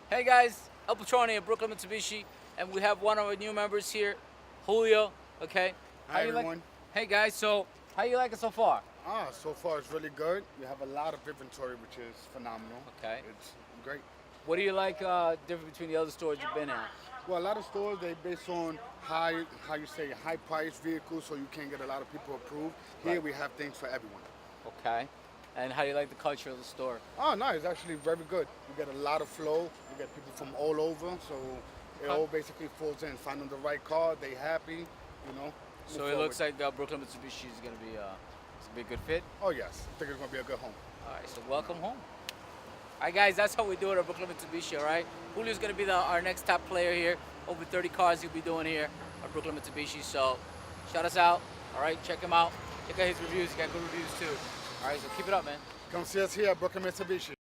Hey guys, El Patronn at Brooklyn Mitsubishi, and we have one of our new members here, Julio. Okay. Hi you everyone. Hey guys, so how you like it so far? So far it's really good. We have a lot of inventory, which is phenomenal. Okay. It's great. What do you like different between the other stores you've been at? Well, a lot of stores, they based on high price vehicles, so you can't get a lot of people approved. Here Right. we have things for everyone. Okay. And how do you like the culture of the store? Oh no, it's actually very good. We get a lot of flow. We get people from all over, so it Okay. all basically falls in. Finding the right car, they happy, move So it looks forward. like Brooklyn Mitsubishi is going to be it's gonna be a good fit. Oh yes, I think it's gonna be a good home. All right, so welcome home. All right, guys, that's how we do it at Brooklyn Mitsubishi. All right, Julio's going to be our next top player here. Over 30 cars he'll be doing here at Brooklyn Mitsubishi. So shout us out. All right, check him out. Check out his reviews. He got good reviews too. All right, so keep it up, man. Come see us here at Brooklyn Mitsubishi.